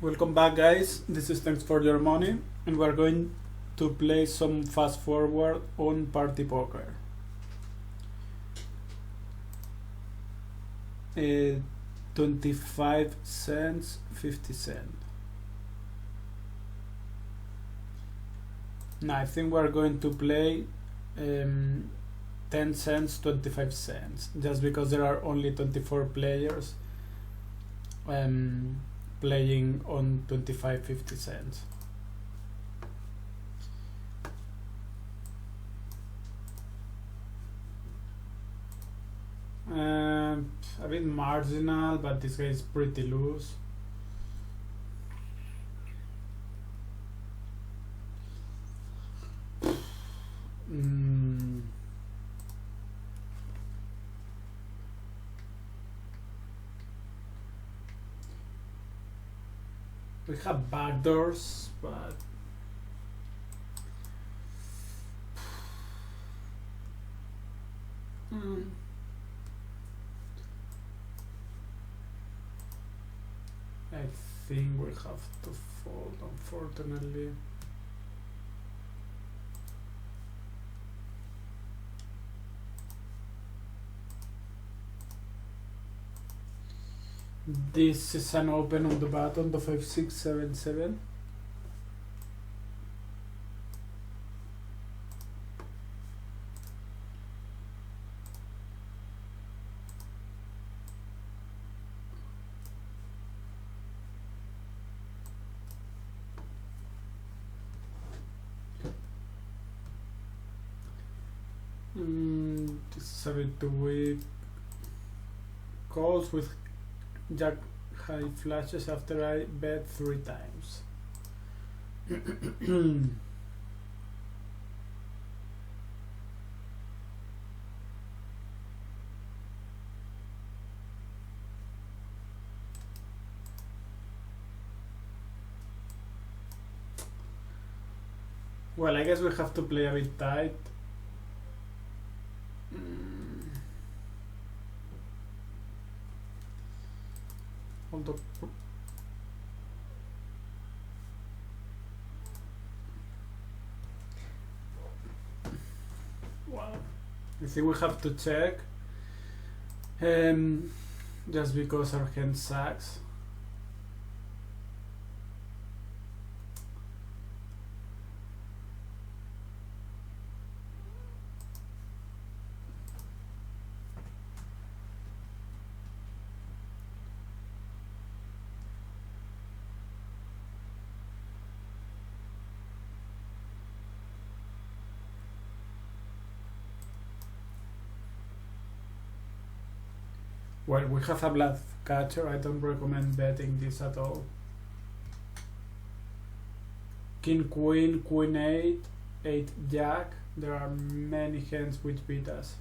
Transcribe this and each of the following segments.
Welcome back, guys. This is Thanks for Your Money, and we're going to play some fast forward on Partypoker. 25 cents, 50 cents. Now I think we're going to play 10 cents, 25 cents, just because there are only 24 players playing on 25, 50 cents. A bit marginal, but this guy is pretty loose. We have backdoors, but I think we have to fold, unfortunately. This is an open on the button, the 5, 6, 7, 7. This is a bit too weak. Calls with Jack high flashes after I bet 3 times. Well, I guess we have to play a bit tight. Wow, I think we have to check, just because our hand sucks. Well, we have a bluff catcher. I don't recommend betting this at all. King, queen, queen 8, 8, jack. There are many hands which beat us.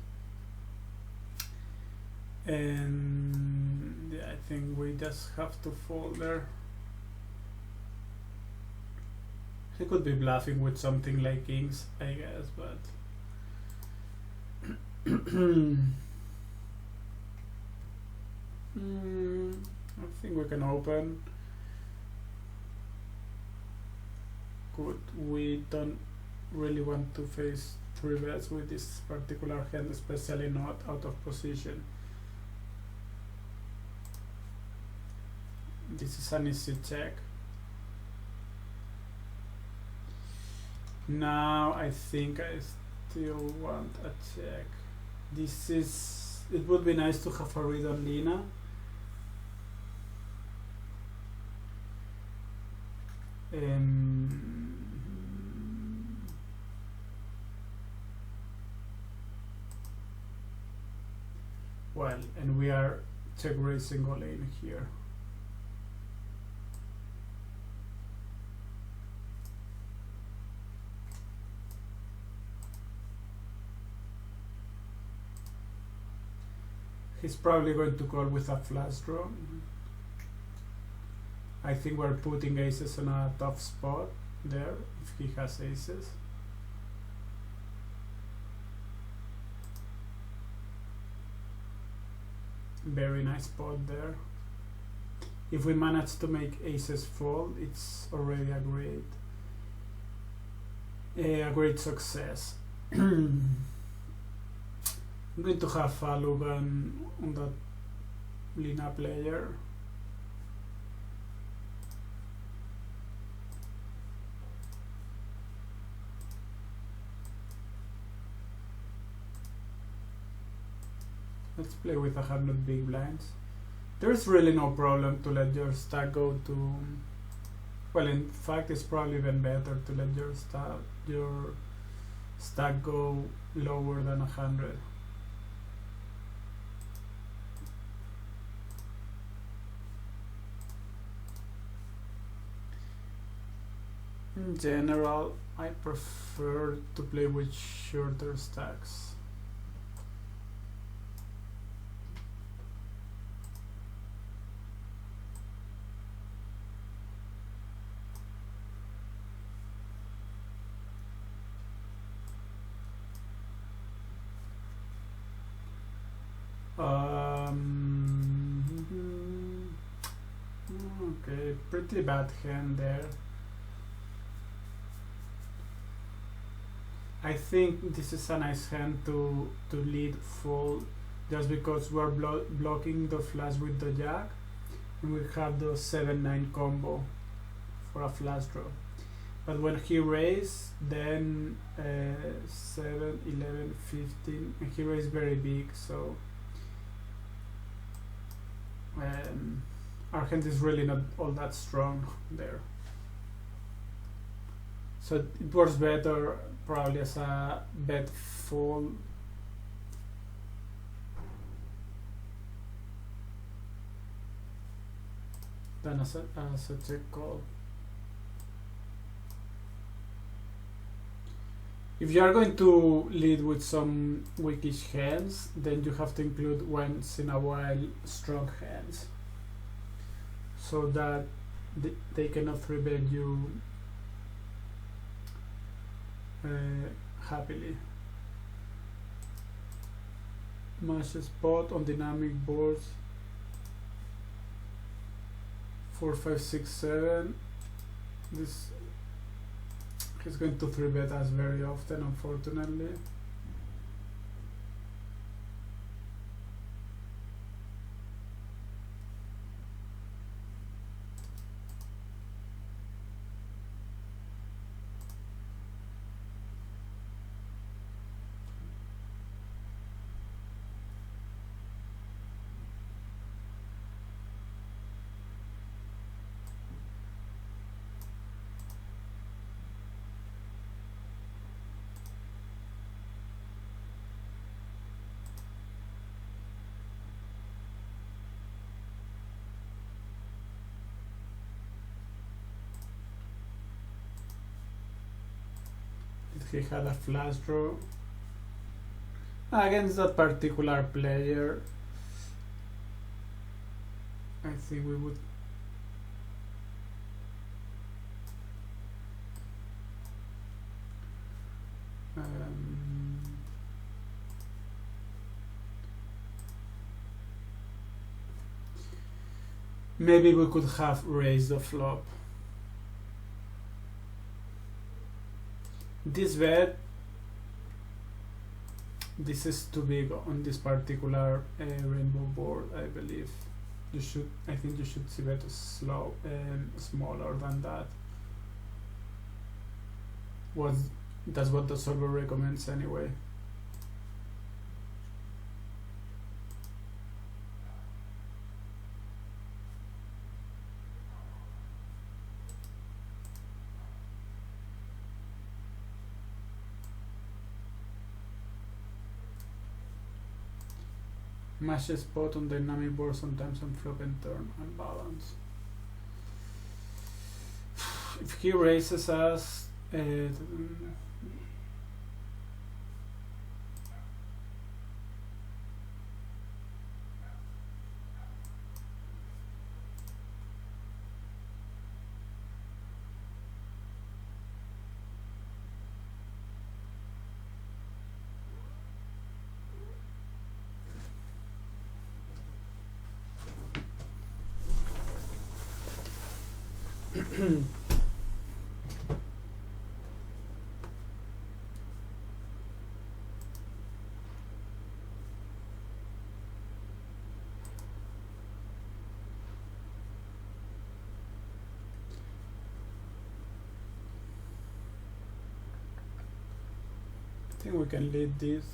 And yeah, I think we just have to fold there. He could be bluffing with something like kings, I guess, but I think we can open. Good. We don't really want to face 3 bets with this particular hand, especially not out of position. This is an easy check. Now I think I still want a check. It would be nice to have a read on Lina. Well, and we are check raising all in here. He's probably going to call with a flush draw. I think we're putting aces on a tough spot there if he has aces. Very nice spot there. if we manage to make aces fold, it's already a great success. I'm going to have a look on that Lina player. Let's play with 100 big blinds. There's really no problem to let your stack go to, well, in fact it's probably even better to let your stack go lower than 100. In general, I prefer to play with shorter stacks. Okay, pretty bad hand there. I think this is a nice hand to lead full, just because we're blocking the flush with the jack, and we have the 7-9 combo for a flush draw. But when he raises, then 7, 11, 15, and he raises very big, so our hand is really not all that strong there. So it works better probably as a bet fold than as a check call. If you are going to lead with some weakish hands, then you have to include once in a while strong hands, so that they cannot 3-bet you happily. Mash spot on dynamic boards 4, 5, 6, 7. This he's going to 3-bet us very often, unfortunately. He had a flush draw against that particular player. I think we would maybe we could have raised the flop. This bet, this is too big on this particular rainbow board. I believe you should. I think you should see bet slow and smaller than that. That's what the solver recommends anyway. Mash spot on dynamic board sometimes on flop and turn unbalanced. If he raises us, I think we can lead this.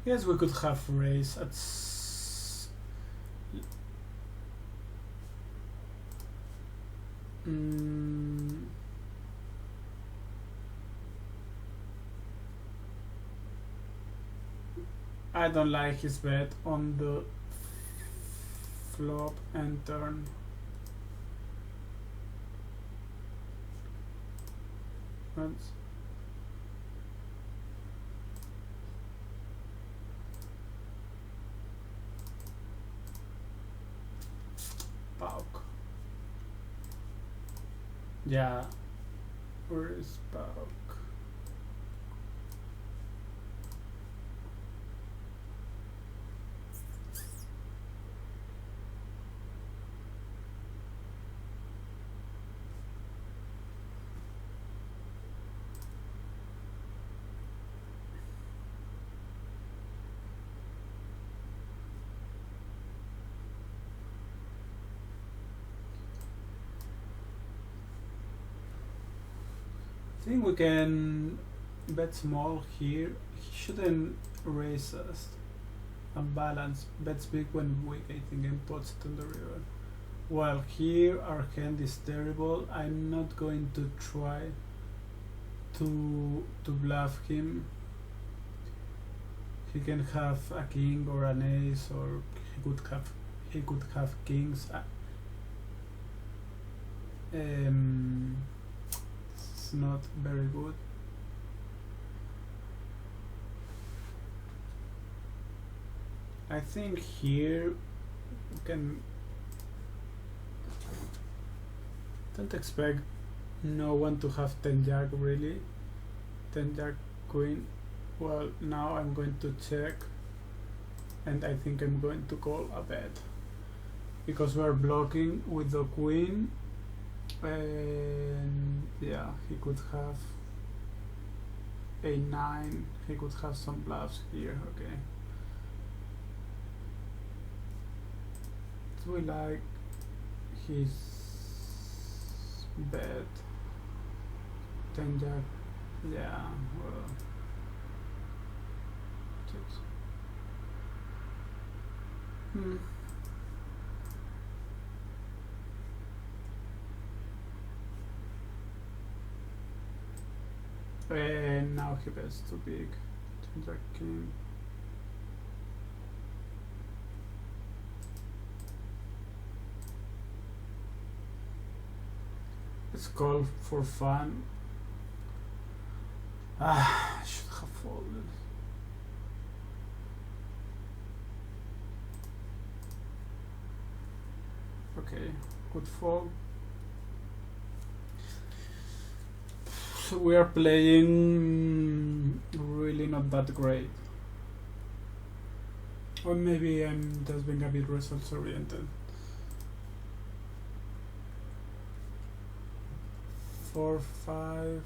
Yes, we could have race at I don't like his bet on the flop and turn. That's Pauk. Yeah, where is Pauk? I think we can bet small here. He shouldn't raise us. Unbalanced. Bets big when weak, I think, and puts it on the river. While here our hand is terrible, I'm not going to try to bluff him. He can have a king or an ace, or he could have kings. It's not very good. I think here we can. Don't expect no one to have 10 jack really. 10 jack queen. Well, now I'm going to check, and I think I'm going to call a bet because we're blocking with the queen, and yeah, he could have a9. He could have some bluffs here. Okay. Do we like his bet? 10 jack. Yeah. Well. And now he bets too big. 10 jack king. Let's call for fun. I should have folded. Okay, good fold. So we are playing really not that great. Or maybe I'm just being a bit results oriented. 4, 5.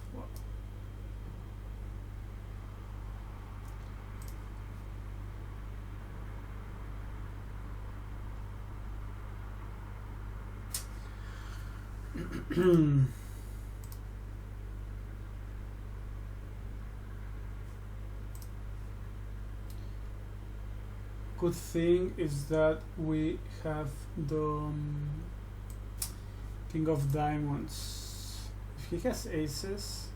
Good thing is that we have the king of diamonds. If he has aces,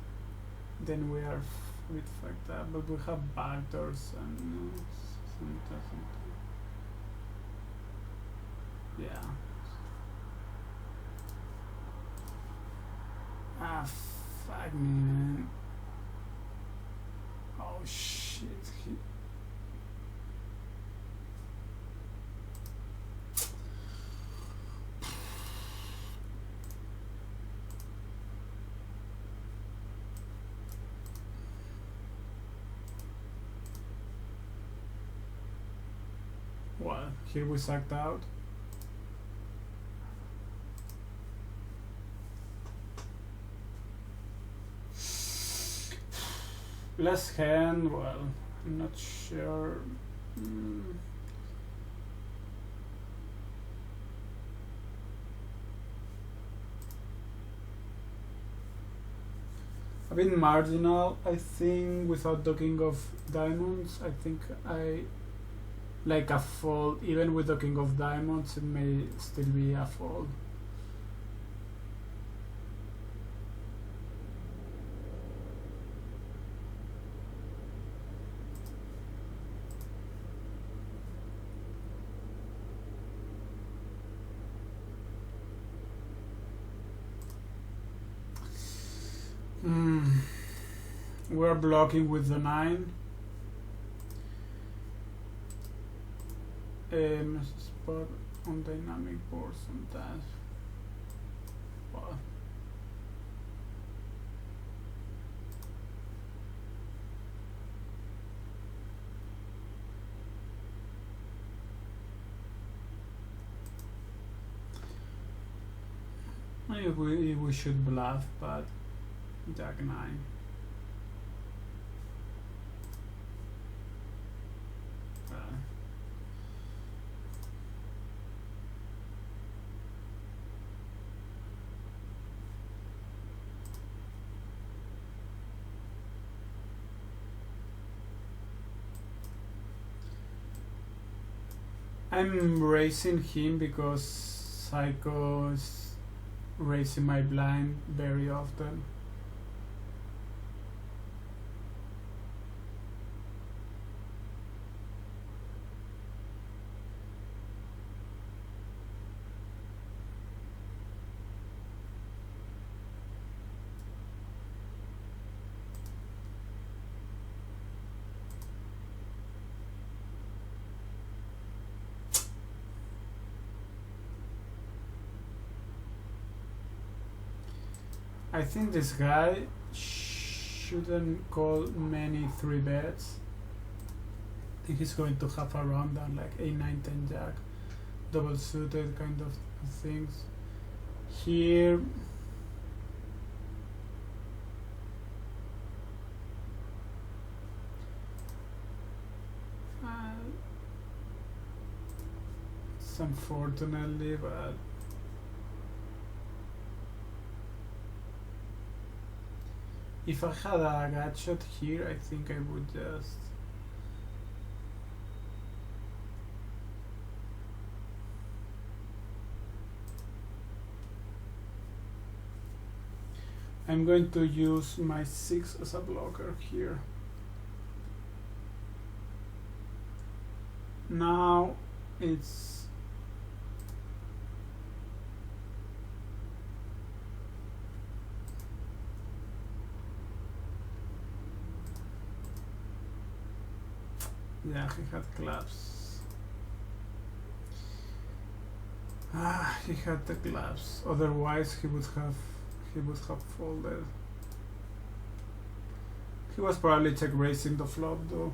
then we are a bit fucked up, but we have backdoors and yeah. Ah, fuck me, man. Oh, shit. Well, here we sucked out. Last hand, well, I'm not sure. A bit marginal, I think, without the king of diamonds. I think I like a fold. Even with the king of diamonds, it may still be a fold. We're blocking with the 9. Spot on dynamic board sometimes. Wow. Maybe we should bluff, but Jack 9. I'm raising him because Psycho is raising my blind very often. I think this guy shouldn't call many 3 bets. I think he's going to have a rundown like 8, 9, 10 jack, double suited kind of things. Here, unfortunately, but if I had a gut shot here, I think I would just I'm going to use my 6 as a blocker here. Now it's yeah, he had clubs. He had the clubs. Otherwise, he would have folded. He was probably check raising the flop though.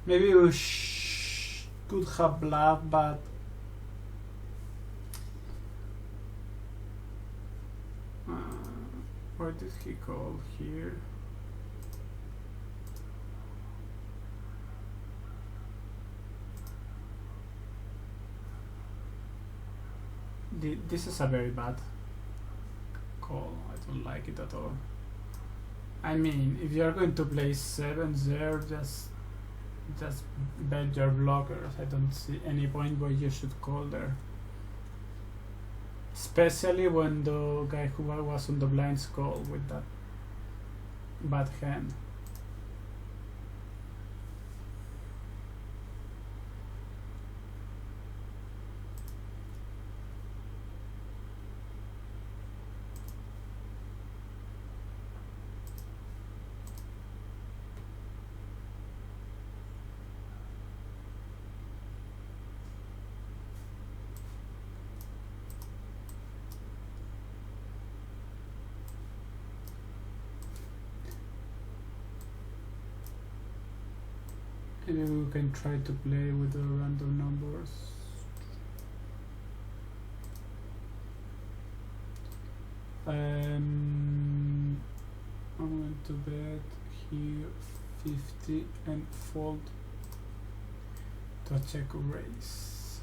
Maybe we could have bluffed, but what did he call here? This is a very bad call. I don't like it at all. I mean, if you are going to play 7 there, just bet your blockers. I don't see any point where you should call there. especially when the guy who was on the blinds call with that bad hand. Maybe we can try to play with the random numbers. I'm going to bet here 50 and fold to a check raise.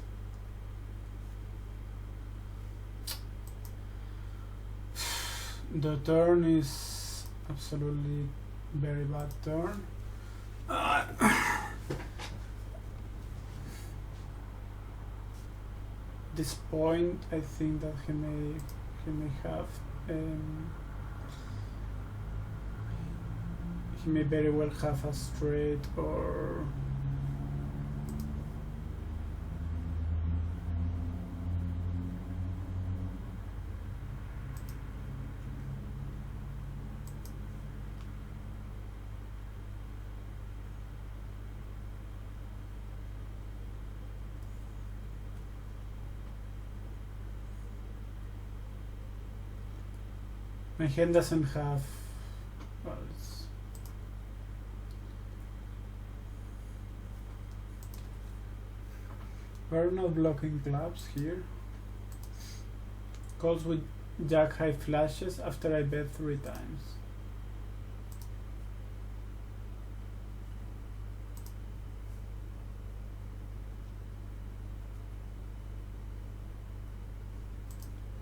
The turn is absolutely very bad turn. This point, I think that he may have he may very well have a straight or my hand doesn't have, well, we're not blocking clubs here. Calls with jack high flashes after I bet 3 times.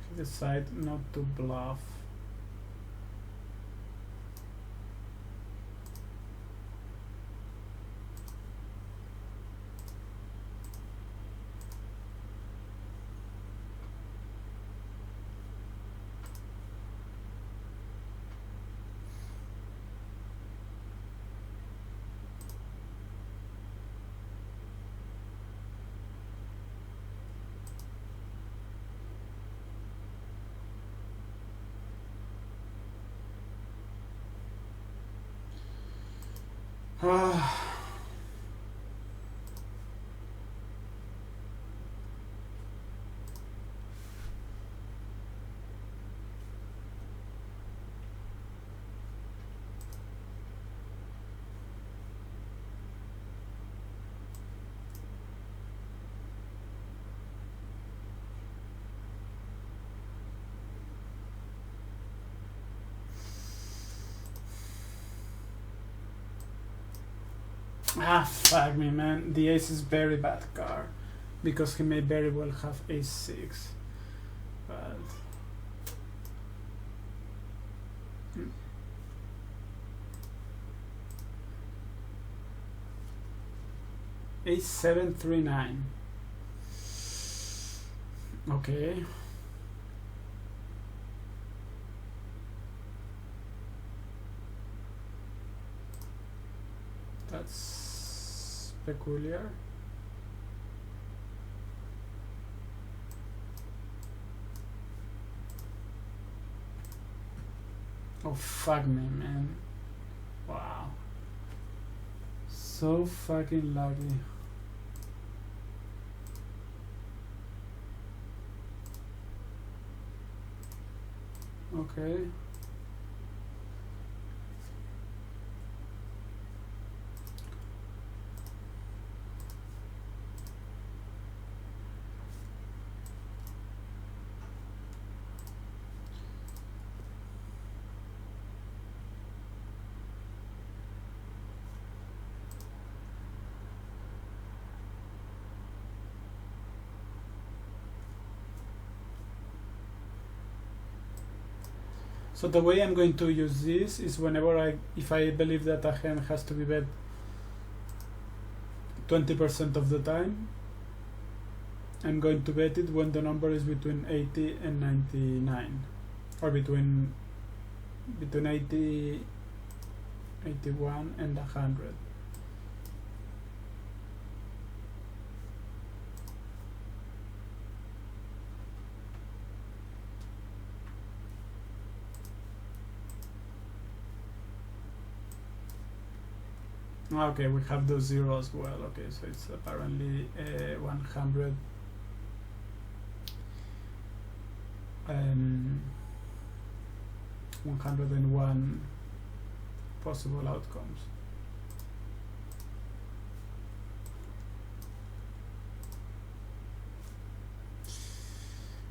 He decided not to bluff. Fuck me, man. The ace is very bad card because he may very well have ace-6, but ace-7, 3-9. Okay. That's peculiar. Oh, fuck me, man. Wow. So fucking lucky. Okay. So the way I'm going to use this is whenever if I believe that a hand has to be bet 20% of the time, I'm going to bet it when the number is between 80 and 99, or between 80, 81 and 100. Okay, we have those zeros as well. Okay, so it's apparently 100 101 possible outcomes.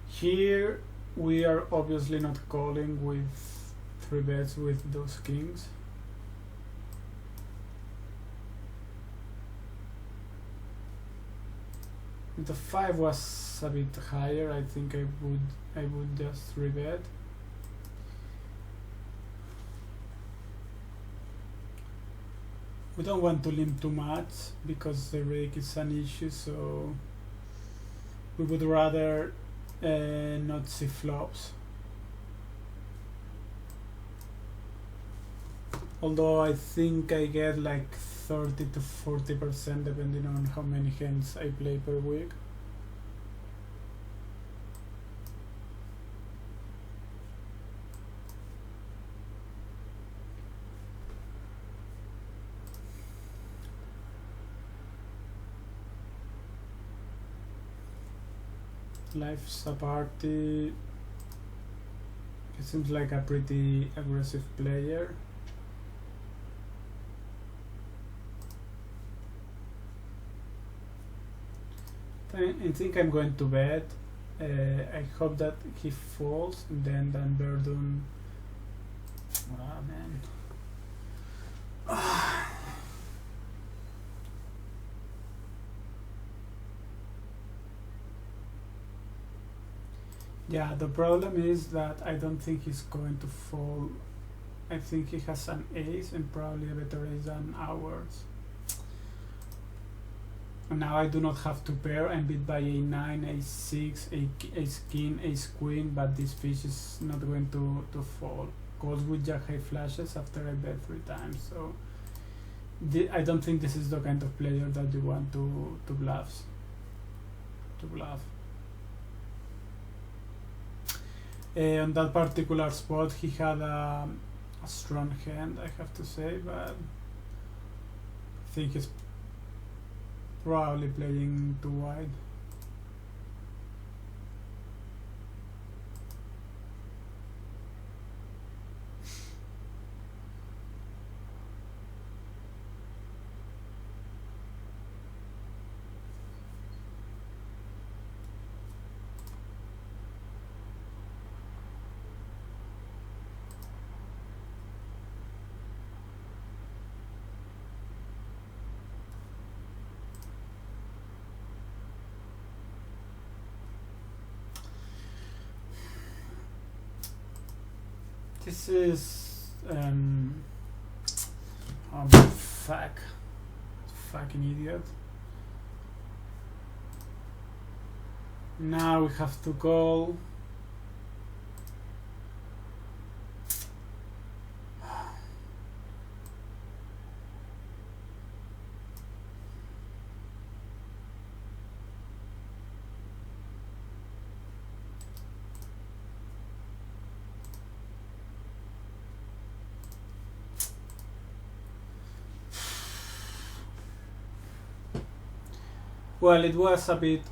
Here we are obviously not calling with 3 bets with those kings. If the 5 was a bit higher, I think I would just 3 bet. We don't want to limp too much because the rake is an issue, so we would rather not see flops. Although I think I get like 30 to 40% depending on how many hands I play per week. Life's a party. He seems like a pretty aggressive player. I think I'm going to bet. I hope that he falls, and then Dan Verdun. Ah, man. Yeah, the problem is that I don't think he's going to fall. I think he has an ace and probably a better ace than ours. And now I do not have to pair. I'm beat by a9, a6, ace king, ace queen, but this fish is not going to fall. Calls with jack high flashes after I bet 3 times. So I don't think this is the kind of player that you want to bluff. On that particular spot, he had a strong hand, I have to say, but I think he's probably playing too wide. This is oh fucking idiot. Now we have to call. Well, it was a bit.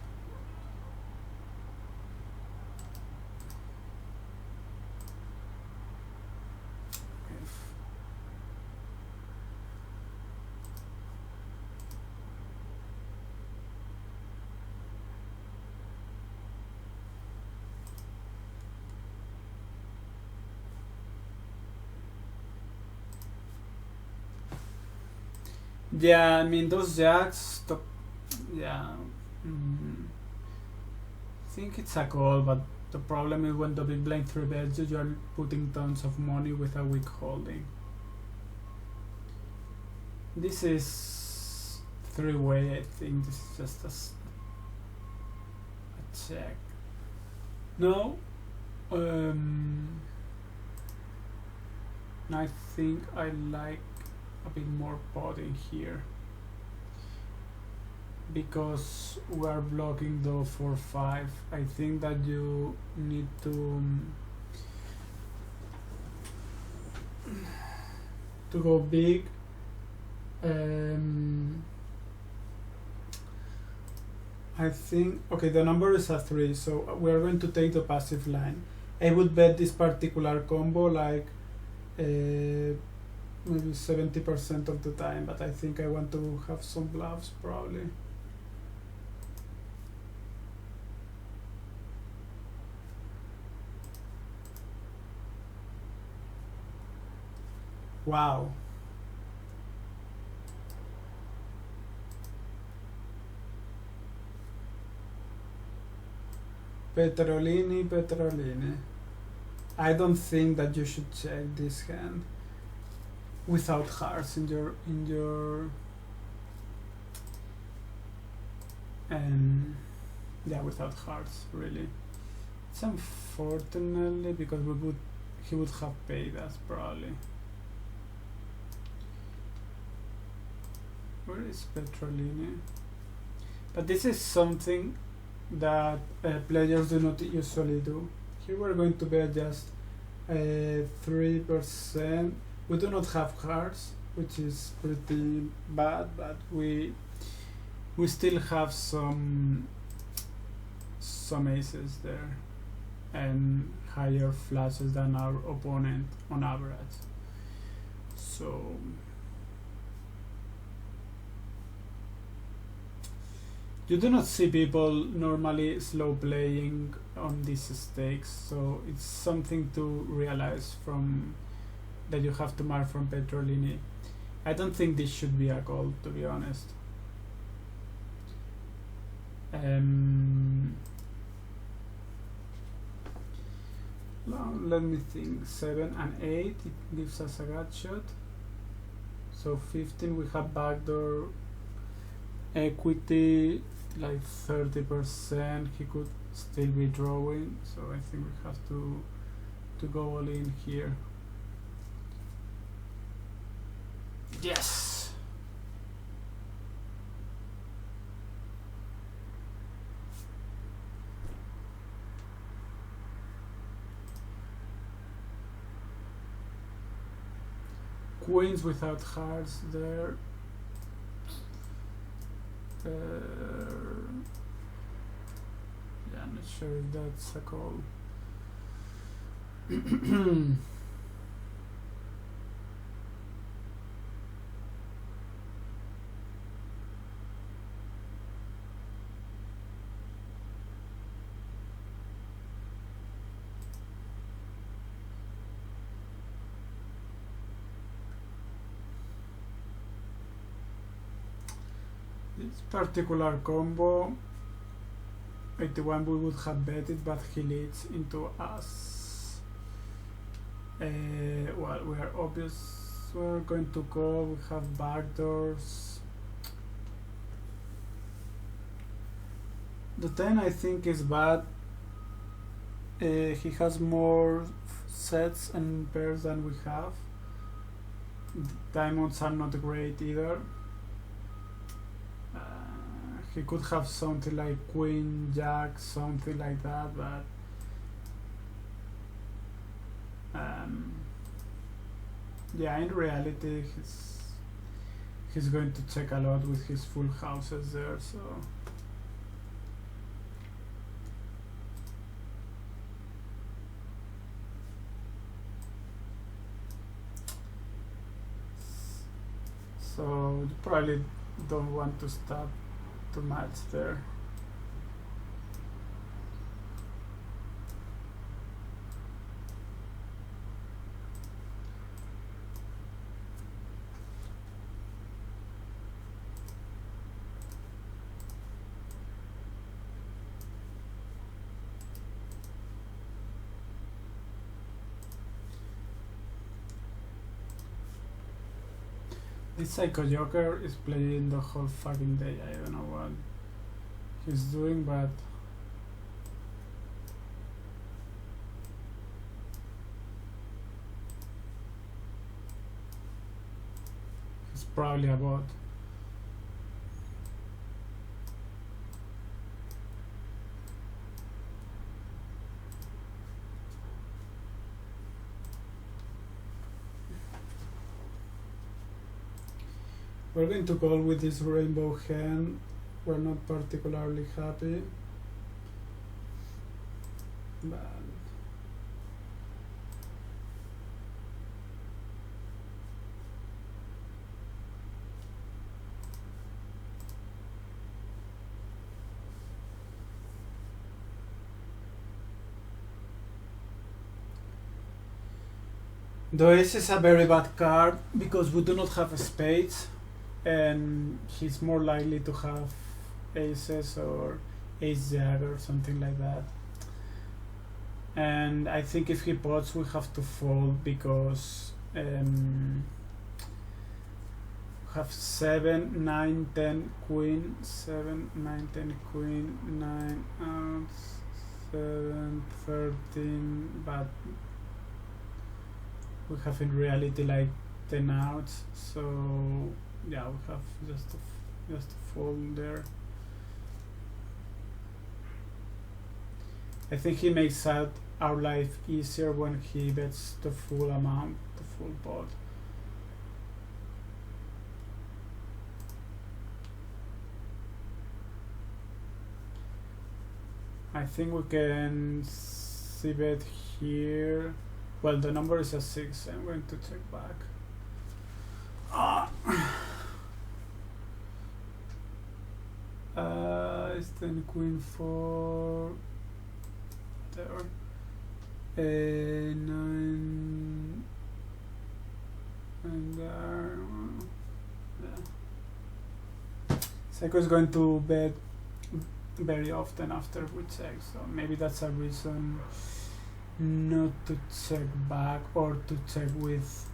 Yeah, I mean those jacks. Yeah, I think it's a call, but the problem is when the big blind 3 bets you are putting tons of money with a weak holding. This is 3-way. I think this is just check. No. I think I like a bit more potting here because we are blocking the 4-5. I think that you need to go big. I think, okay, the number is a 3, so we are going to take the passive line. I would bet this particular combo like maybe 70% of the time, but I think I want to have some bluffs probably. Wow. Petrolini. I don't think that you should check this hand without hearts in your yeah, without hearts really. It's unfortunately because he would have paid us probably. Where is Petrolini? But this is something that players do not usually do. Here we're going to bet just 3%. We do not have hearts, which is pretty bad, but we still have some aces there and higher flushes than our opponent on average. So you do not see people normally slow playing on these stakes, so it's something to realize from that you have to mark from Petrolini. I don't think this should be a call, to be honest. Let me think. 7 and 8, it gives us a gut shot. So 15, we have backdoor equity like 30%. He could still be drawing, so I think we have to go all in here. Yes. Queens without hearts there. Yeah, I'm not sure if that's a call. This particular combo, 81 we would have bet it, but he leads into us. Well, we are obvious, we're going to call, we have backdoors. The 10 I think is bad. He has more sets and pairs than we have. The diamonds are not great either. He could have something like Queen, Jack, something like that, but yeah, in reality he's going to check a lot with his full houses there, so you probably don't want to stop too much there. This Psycho Joker is playing the whole fucking day. I don't know what he's doing, but probably a bot. We're going to call with this rainbow hand. We're not particularly happy, but the ace is a very bad card because we do not have spades, and he's more likely to have aces or ace jack or something like that. And I think if he pots, we have to fold because we have 7, 9, 10, queen, 7, 9, 10, queen, 9 outs, 7, 13, but we have in reality like 10 outs, so yeah, we have just a fold there. I think he makes our life easier when he bets the full amount, the full pot. I think we can see bet here. Well, the number is a 6. I'm going to check back. It's 10 queen 4 there. 9 and there. Yeah. Seiko is going to bet very often after we check, so maybe that's a reason not to check back or to check with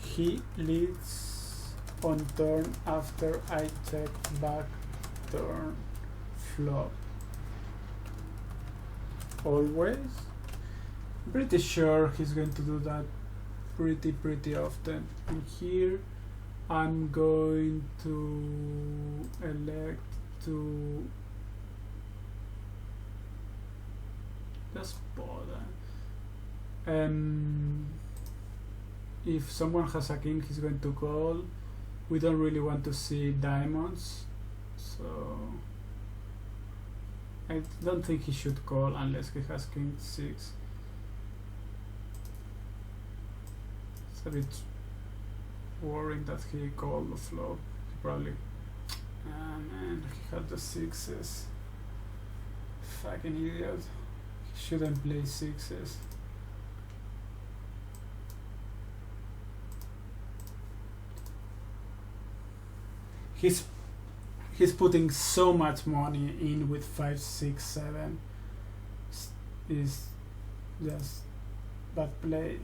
he leads on turn after I check back turn flop. Always? Pretty sure he's going to do that pretty often. And here I'm going to elect to just bother. If someone has a king, he's going to call. We don't really want to see diamonds, so I don't think he should call unless he has king 6. It's a bit worrying that he called the flop. He probably, man, he had the 6s. Fucking idiot. He shouldn't play 6s. He's putting so much money in with 5, 6, 7. Is just bad play.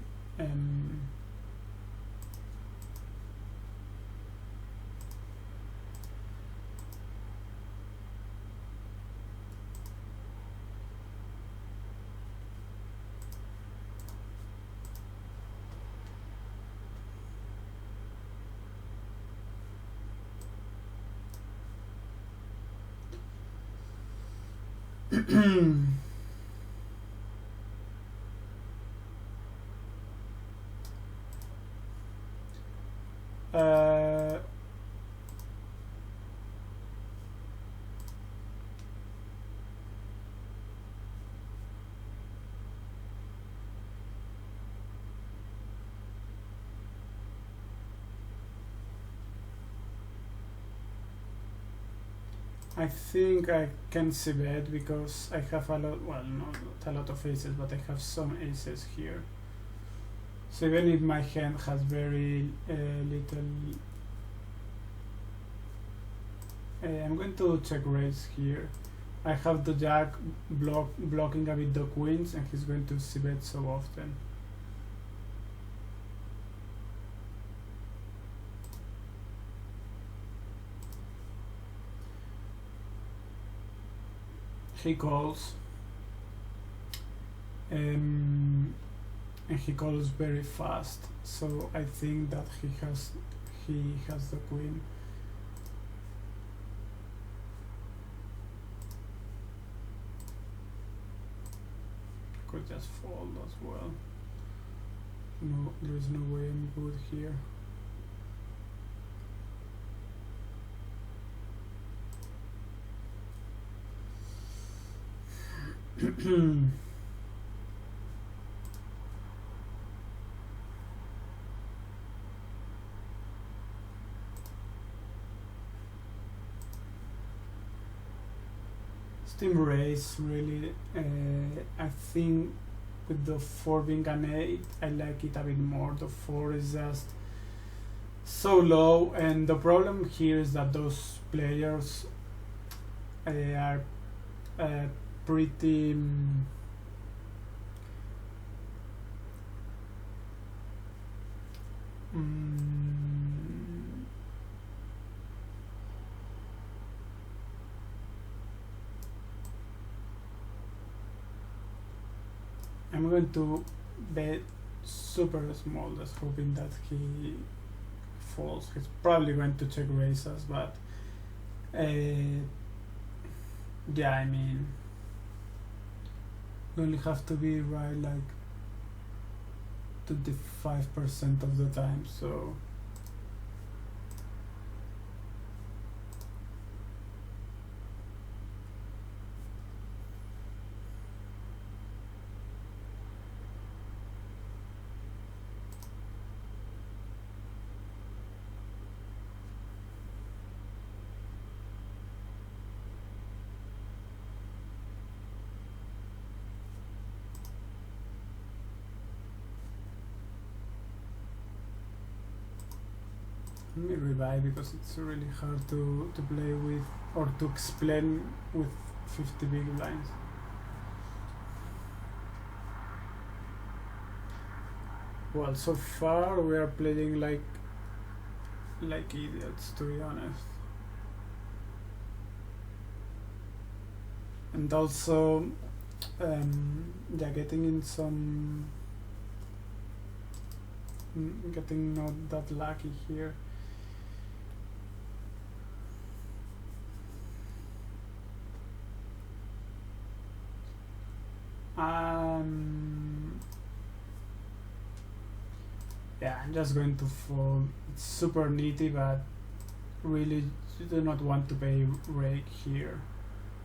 I think I can see bet because I have a lot, well, not a lot of aces, but I have some aces here. So even if my hand has very little, I'm going to check raise here. I have the jack blocking a bit the queens, and he's going to see bet so often. He calls. and he calls very fast. So I think that he has the queen. Could just fold as well. No, there is no way I'm good here. Steam raise really. I think with the 4 being an 8, I like it a bit more. The 4 is just so low, and the problem here is that those players are pretty I'm going to bet super small, just hoping that he falls. He's probably going to check raises, but yeah, I mean, you only have to be right like 25% of the time, so let me revive because it's really hard to play with or to explain with 50 big blinds. Well, so far we are playing like idiots, to be honest. And also, yeah, getting not that lucky here. Yeah, I'm just going to fold. It's super nitty, but really you do not want to pay rake here.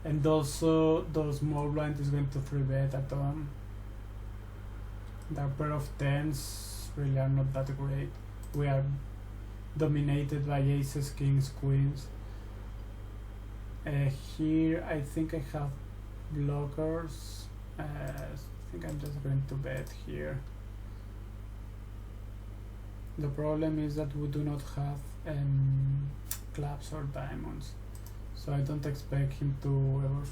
And also those small blind is going to 3-bet at the pair of tens really are not that great. We are dominated by aces, kings, queens. Here I think I have blockers. I think I'm just going to bet here. The problem is that we do not have clubs or diamonds, so I don't expect him to ever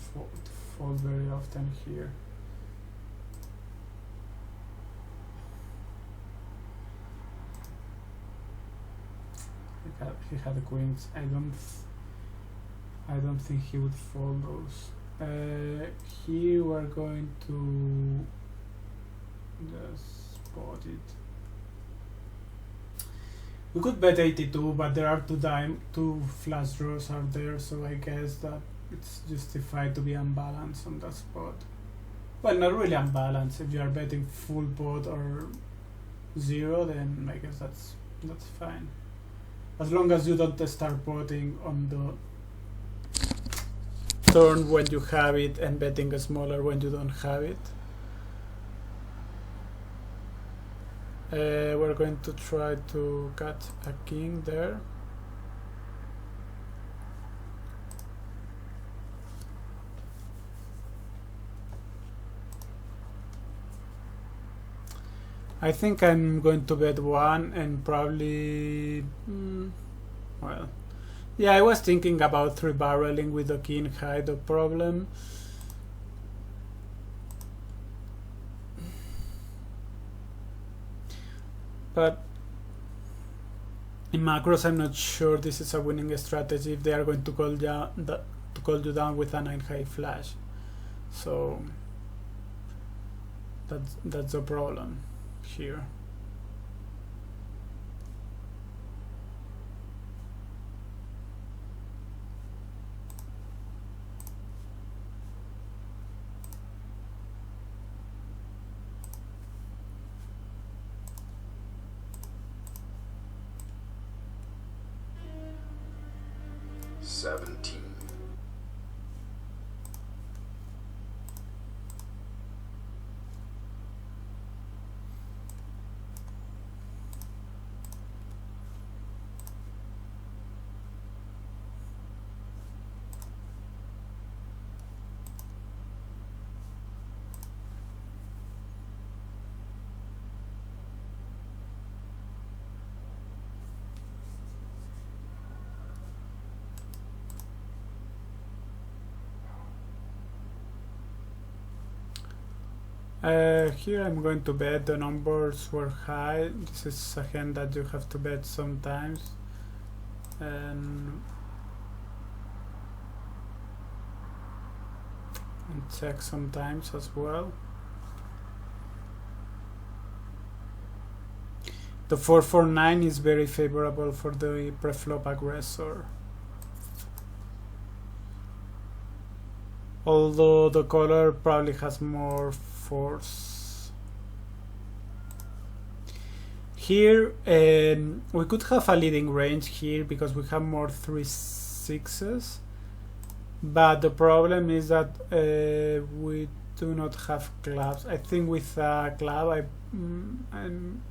fold very often here. He had queens. I don't think he would fold those. Here we're going to just spot it. We could bet 82, but there are two flush draws are there, so I guess that it's justified to be unbalanced on that spot. Well, not really unbalanced. If you are betting full pot or 0, then I guess that's fine. As long as you don't start potting on the turn when you have it and betting smaller when you don't have it. We're going to try to catch a king there. I think I'm going to bet 1 and probably, well, yeah, I was thinking about 3-barreling with the king high. The problem but in macros I'm not sure this is a winning strategy if they are going to call you down with a 9 high flash. So that's the problem here. Here I'm going to bet. The numbers were high. This is a hand that you have to bet sometimes, and check sometimes as well. The 4-4-9 is very favorable for the preflop aggressor. Although the color probably has more force. Here we could have a leading range here because we have more 3-6s, but the problem is that we do not have clubs. I think with a club I'm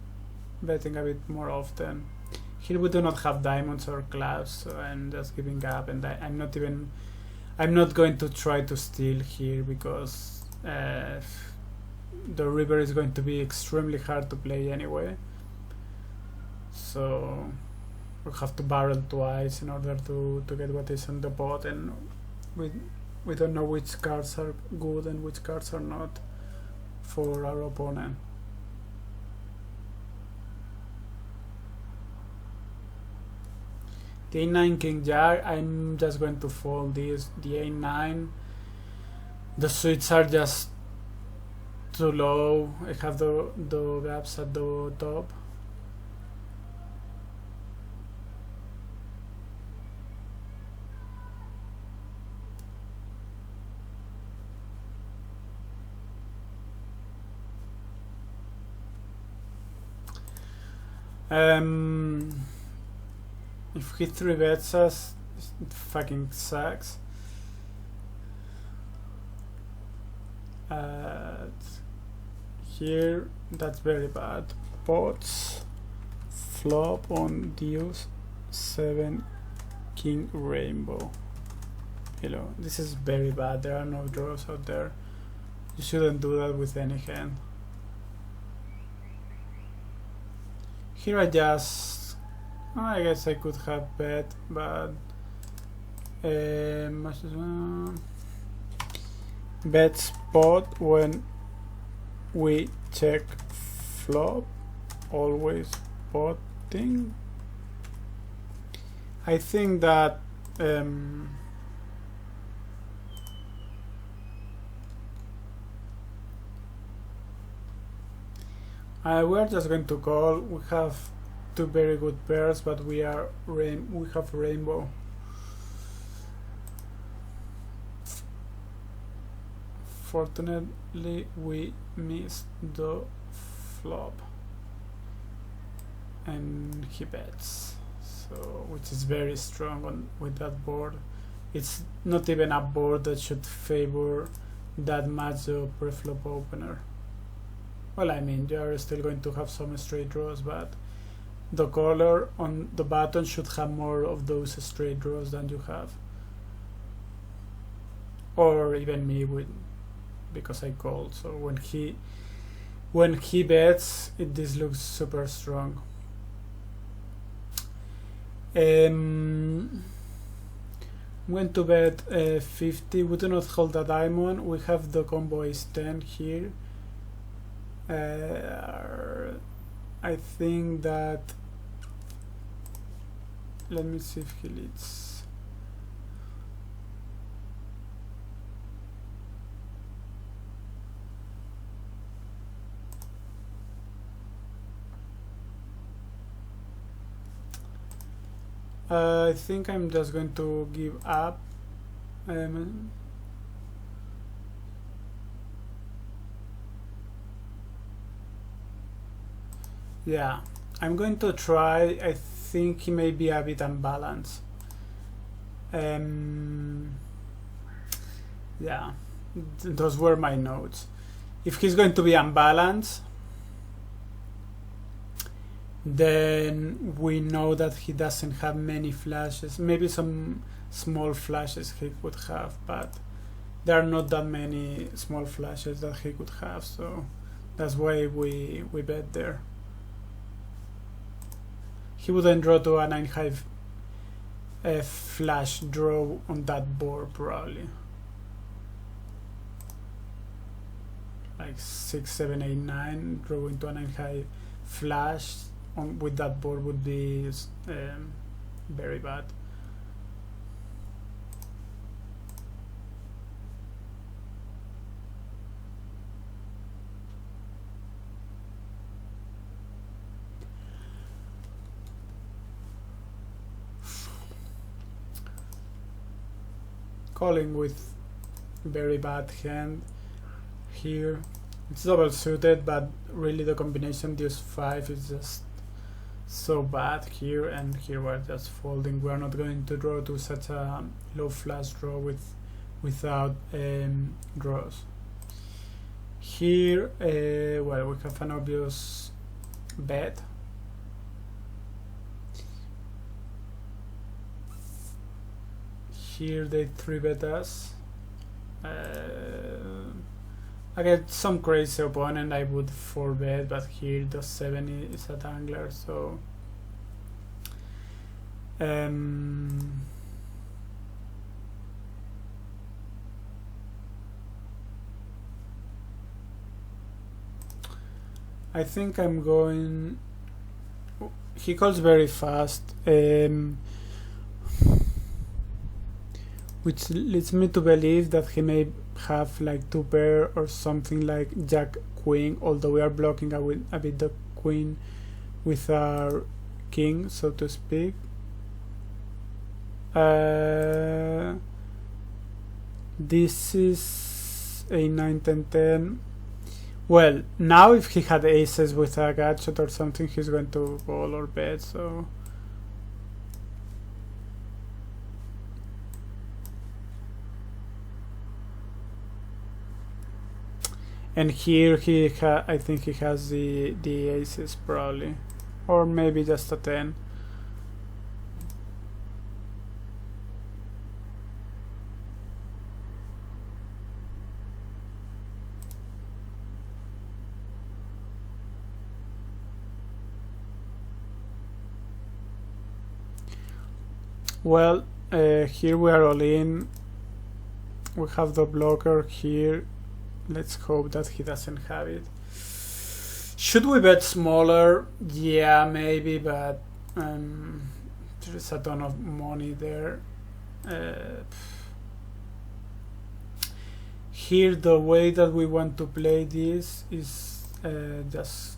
betting a bit more often. Here we do not have diamonds or clubs, so I'm just giving up, and I'm not going to try to steal here because the river is going to be extremely hard to play anyway. So we have to barrel twice in order to get what is on the pot, and we don't know which cards are good and which cards are not for our opponent. The A9 King Jack, I'm just going to fold this. The A9, the suits are just too low. I have the gaps at the top. If he 3-bets us, it fucking sucks. Here, that's very bad. Pots, flop on deuce, 7, king, rainbow. Hello, this is very bad. There are no draws out there. You shouldn't do that with any hand. Here I guess I could have bet, but bet spot when we check flop, always potting. I think that we're just going to call. We have two very good pairs, but we have rainbow. Fortunately, we missed the flop, and he bets. So, which is very strong with that board. It's not even a board that should favor that much the preflop opener. Well, I mean, you are still going to have some straight draws, but the color on the button should have more of those straight draws than you have. Or even me, because I called. So when he bets, this looks super strong. I'm going to bet 50. We do not hold a diamond. We have the combo ace 10 here. I think that, let me see if he leads. I think I'm just going to give up. Yeah, I'm going to try. I think he may be a bit unbalanced. Yeah, those were my notes. If he's going to be unbalanced, then we know that he doesn't have many flashes. Maybe some small flashes he could have, but there are not that many small flashes that he could have, so that's why we bet there. He wouldn't draw to a 9-high flash draw on that board, probably. Like 6, 7, 8, 9, draw into a 9-high flash with that board would be very bad. Calling with very bad hand here. It's double suited, but really the combination deuce 5 is just so bad here, and here we're just folding. We're not going to draw to such a low flush draw without draws. Here, well, we have an obvious bet. Here they 3-bet us. Against some crazy opponent I would 4-bet, but here the 7 is a dangler, so I think I'm going. He calls very fast, which leads me to believe that he may have like 2 pair or something like Jack Queen, although we are blocking a bit the Queen with our King, so to speak. This is a 9, 10, 10. Well, now if he had aces with a gadget or something, he's going to call or bet, so and here I think he has the aces probably, or maybe just a 10. Well, here we are all in. We have the blocker here. Let's hope that he doesn't have it. Should we bet smaller? Yeah, maybe, but there is a ton of money there. Here, the way that we want to play this is just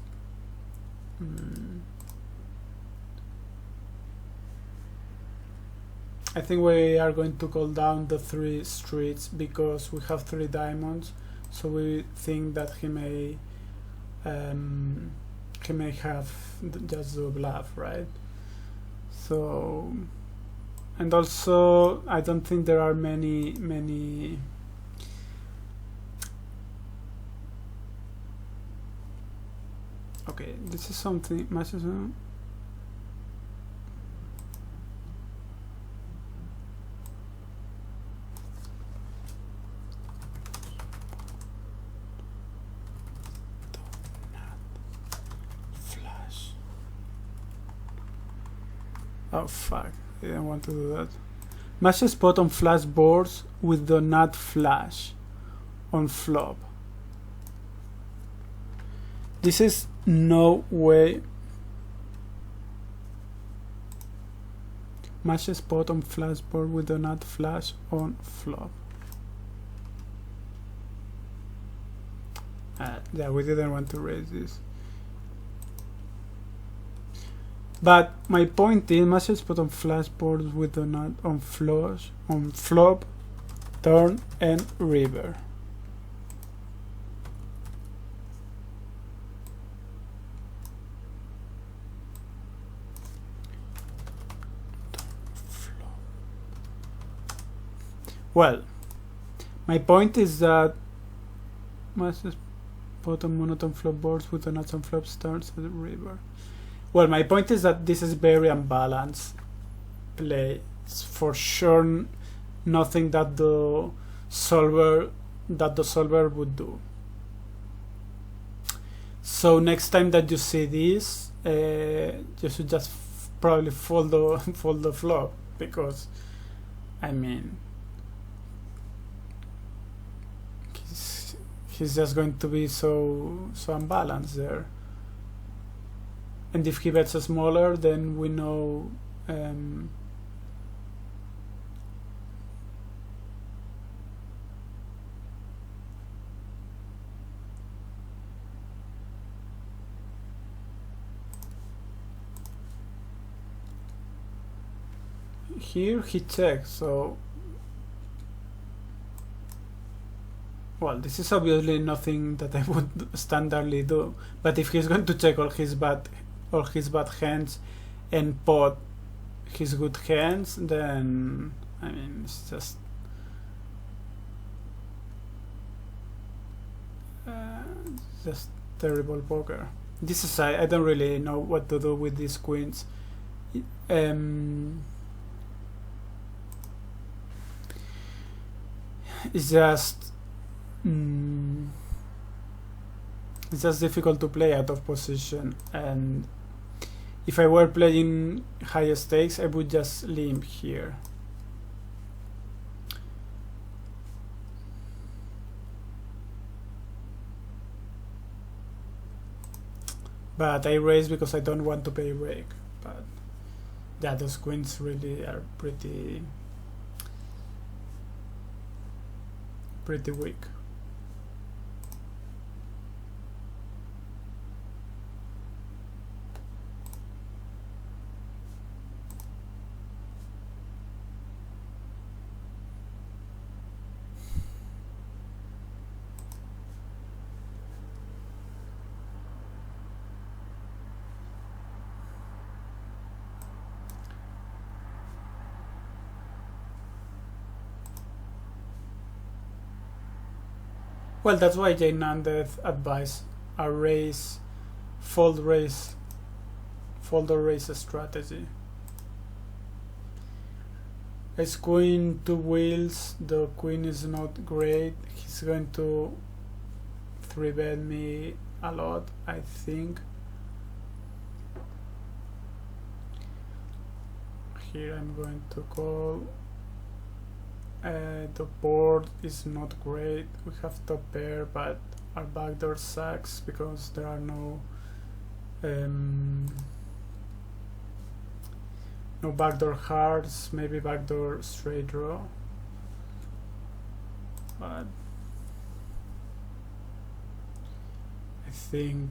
I think we are going to call down the 3 streets because we have 3 diamonds, so we think that he may have just the bluff, right? So, and also I don't think there are many okay, this is something matches. Oh fuck, I didn't want to do that. Match a spot on flash boards with the nut flash on flop. This is no way. Match a spot on flash board with the nut flash on flop. Yeah, we didn't want to raise this. But my point is, matches put on flash boards with the nut on flush, on flop, turn, and river. Well, my point is that matches put on monotone flop boards with the nuts on flops, turns, and river. Well, my point is that this is very unbalanced play. It's for sure nothing that the solver would do. So next time that you see this, you should just probably fold the flop, because I mean he's just going to be so unbalanced there. And if he bets smaller, then we know here he checks, so well, this is obviously nothing that I would standardly do, but if he's going to check all his bad hands and pot his good hands, then I mean it's just terrible poker. This is I don't really know what to do with these queens. It's just difficult to play out of position, and if I were playing higher stakes, I would just limp here. But I raise because I don't want to pay rake. But yeah, those queens really are pretty weak. Well, that's why Jay Nandez advised a fold or raise strategy. Ace queen, 2 wheels, the queen is not great. He's going to 3-bet me a lot, I think. Here I'm going to call. The board is not great. We have top pair, but our backdoor sucks because there are no backdoor hearts. Maybe backdoor straight draw, but I think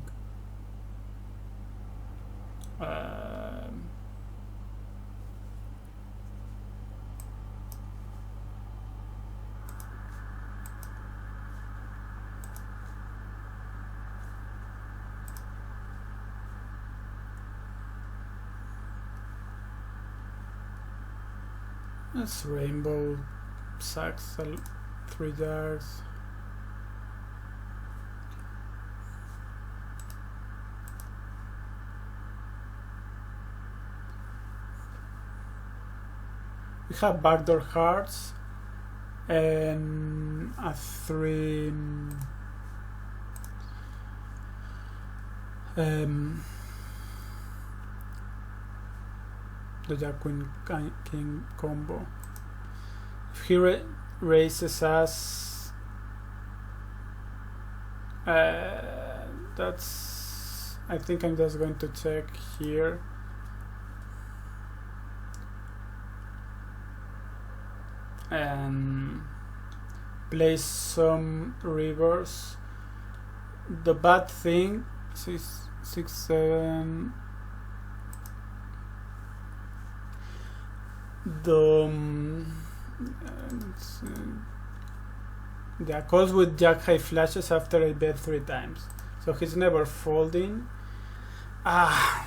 this rainbow sucks 3 yards. We have backdoor hearts and a 3 the Jack Queen King combo. If he raises us, that's. I think I'm just going to check here. And play some rivers. The bad thing, 6, 7. the yeah, calls with jack high flashes after I bet 3 times. So he's never folding. I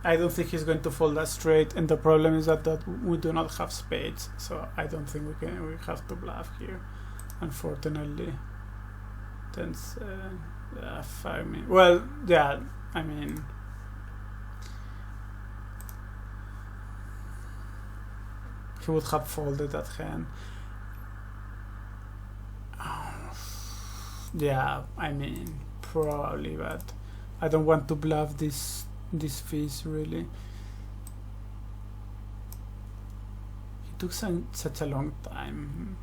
don't think he's going to fold that straight, and the problem is that we do not have spades, so I don't think we have to bluff here, unfortunately. 10-7, 5 minutes. Well, yeah, I mean, he would have folded that hand. Yeah, I mean, probably, but I don't want to bluff this piece, really. He took such a long time.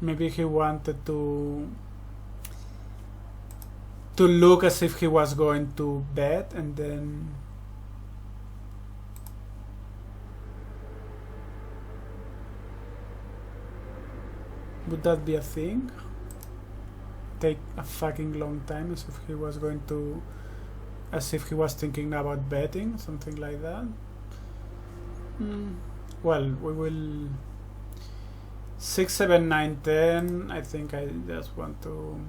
Maybe he wanted to look as if he was going to bet, and then would that be a thing? Take a fucking long time, as if he was going to, as if he was thinking about betting, something like that. Well, we will 6, 7, 9, 10. I think I just want to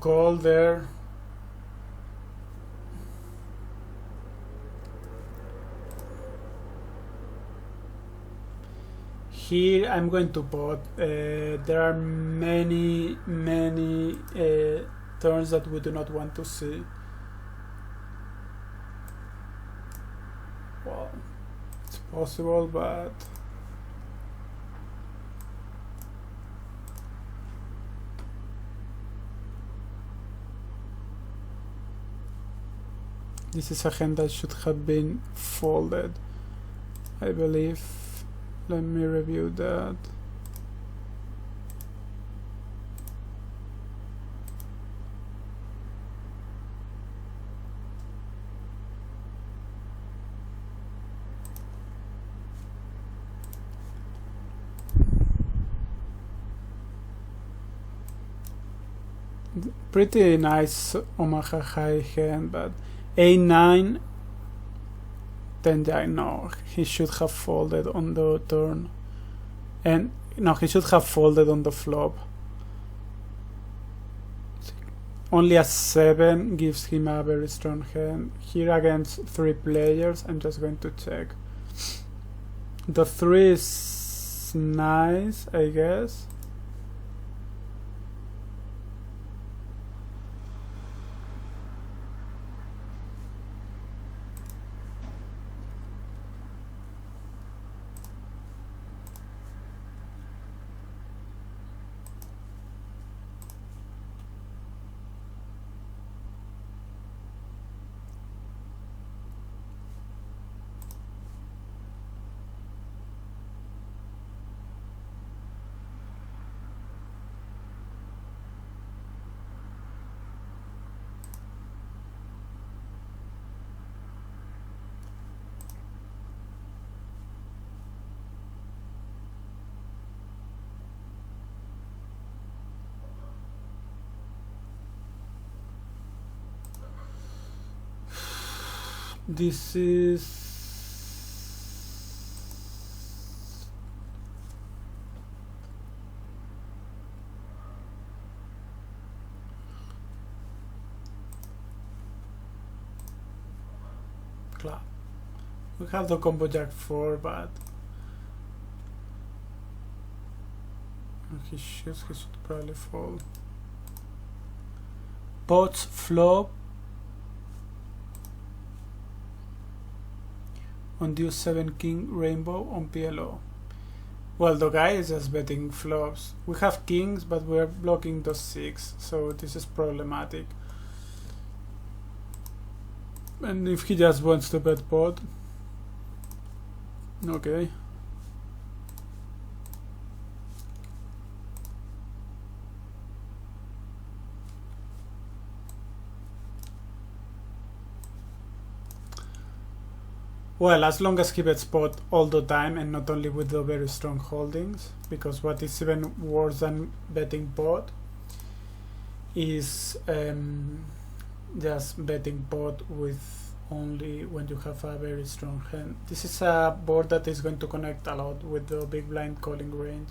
call there. Here I'm going to pot. There are many turns that we do not want to see. Well, it's possible, but this is a hand that should have been folded, I believe. Let me review that. Pretty nice Omaha high hand, but A9, then I know he should have folded on the turn, and no, he should have folded on the flop. Only a 7 gives him a very strong hand. Here against 3 players, I'm just going to check. The 3 is nice, I guess. This is club. We have the combo jack 4, but he should probably fold. Pots flop on deuce 7 king rainbow on PLO. Well, the guy is just betting flops. We have kings, but we're blocking the 6, so this is problematic. And if he just wants to bet pot, okay. Well, as long as he bets pot all the time and not only with the very strong holdings, because what is even worse than betting pot is just betting pot with only when you have a very strong hand. This is a board that is going to connect a lot with the big blind calling range,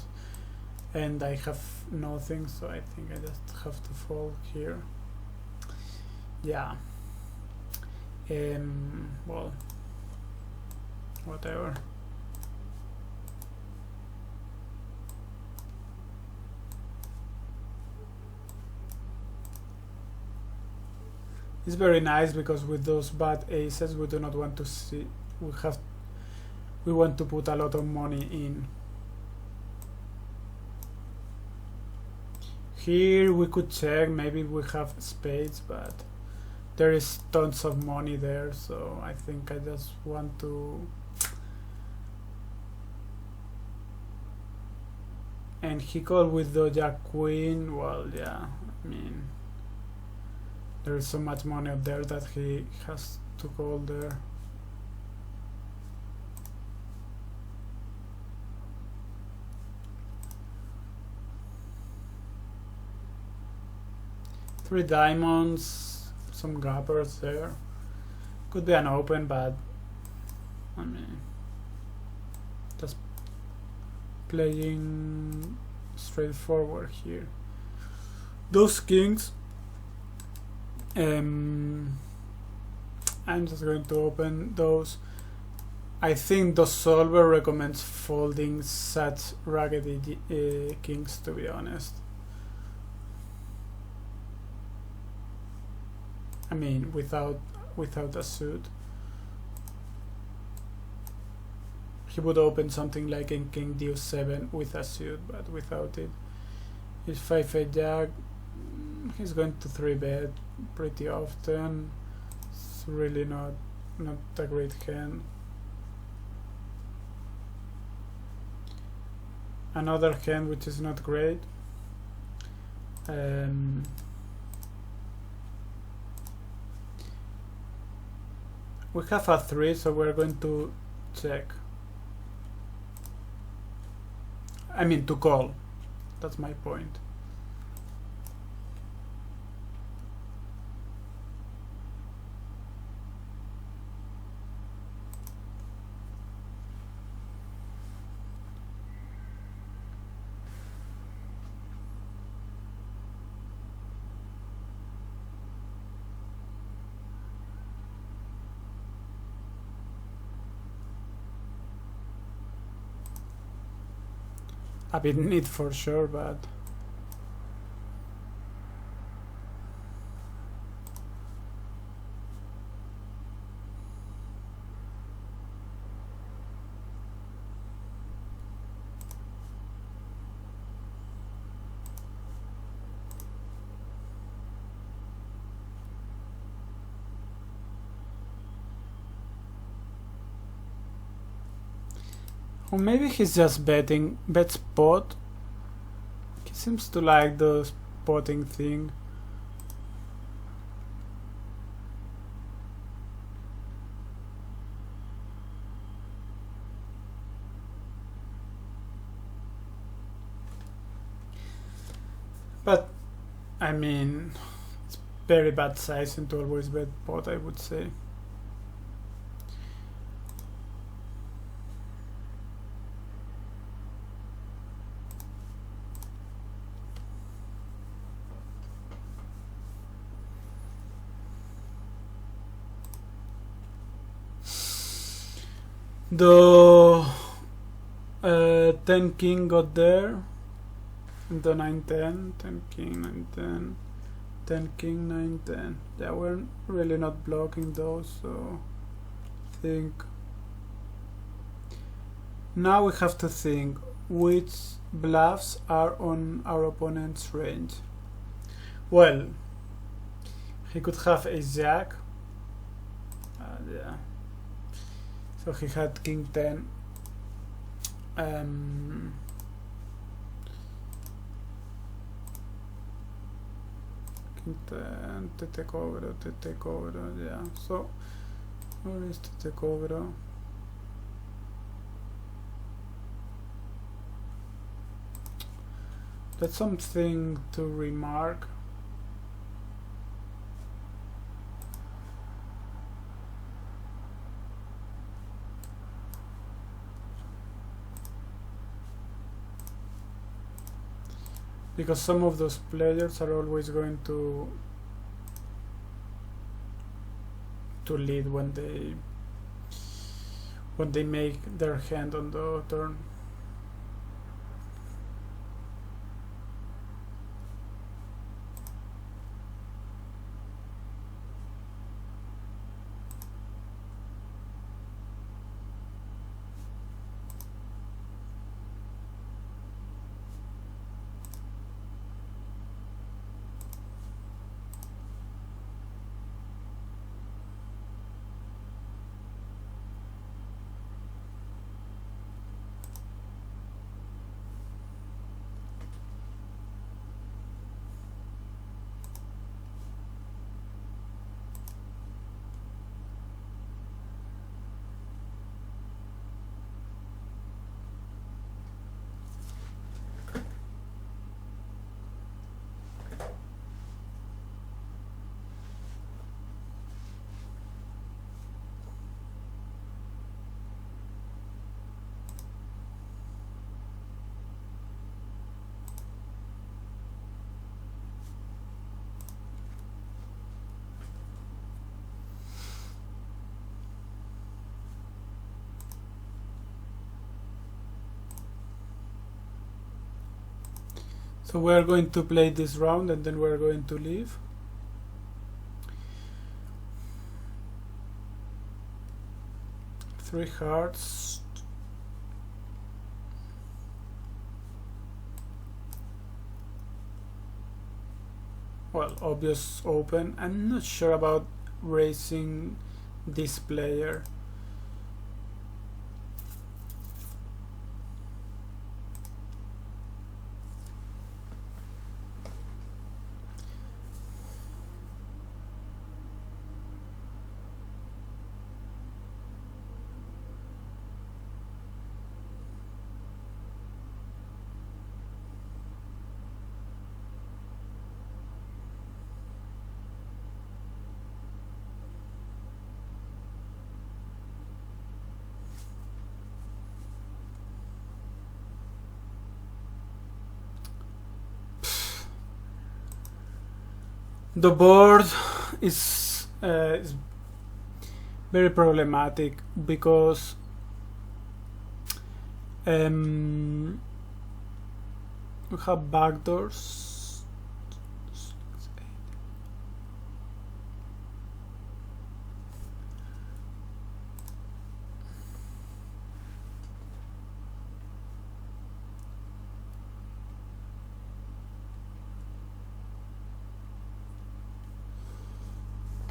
and I have nothing, so I think I just have to fold here. Yeah. Well, whatever. It's very nice because with those bad aces we do not want to see, we want to put a lot of money in. Here we could check, maybe we have spades, but there is tons of money there, so I think I just want to. And he called with the jack queen. Well, yeah, I mean, there is so much money up there that he has to call there. Three diamonds, some gappers there. Could be an open, but I mean, just playing straightforward here. Those kings, I'm just going to open those. I think the solver recommends folding such raggedy kings, to be honest. I mean, without a suit. He would open something like in king deuce 7 with a suit, but without it. His 5-8 jack, he's going to 3-bet pretty often. It's really not a great hand. Another hand which is not great. We have a 3, so we're going to check. I mean, to call. That's my point. A bit neat for sure, but or maybe he's just bets pot. He seems to like the spotting thing. But I mean, it's very bad sizing to always bet pot, I would say. The 10 king got there, and the 9-10, 10 king, 9-10, 10 king, 9-10. Yeah, we're really not blocking those, so I think now we have to think which bluffs are on our opponent's range. Well, he could have ace jack. Yeah. So he had king 10. King 10, TT cobro, yeah. So where is TT cobro? That's something to remark. Because some of those players are always going to lead when they make their hand on the turn. So we're going to play this round and then we're going to leave. Three hearts. Well, obvious open. I'm not sure about raising this player. The board is very problematic because we have backdoors.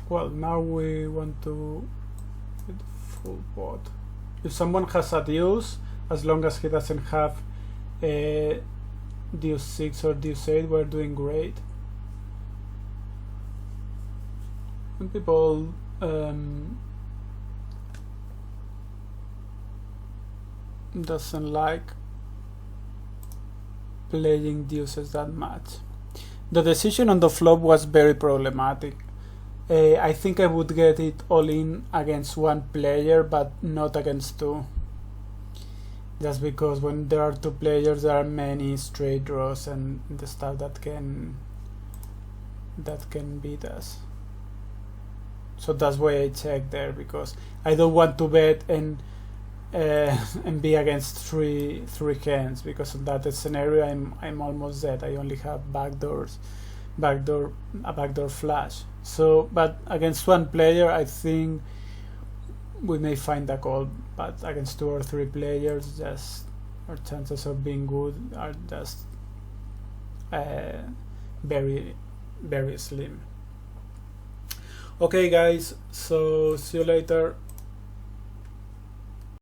Well, now we want to hit full pot. If someone has a deuce, as long as he doesn't have a deuce 6 or deuce 8, we're doing great. When people doesn't like playing deuces that much. The decision on the flop was very problematic. I think I would get it all in against one player, but not against two. Just because when there are two players, there are many straight draws and the stuff that can beat us. So that's why I checked there, because I don't want to bet and be against three hands, because in that scenario I'm almost dead. I only have a backdoor flush. So, but against one player, I think we may find a call. But against two or three players, just our chances of being good are just very, very slim. Okay, guys. So see you later.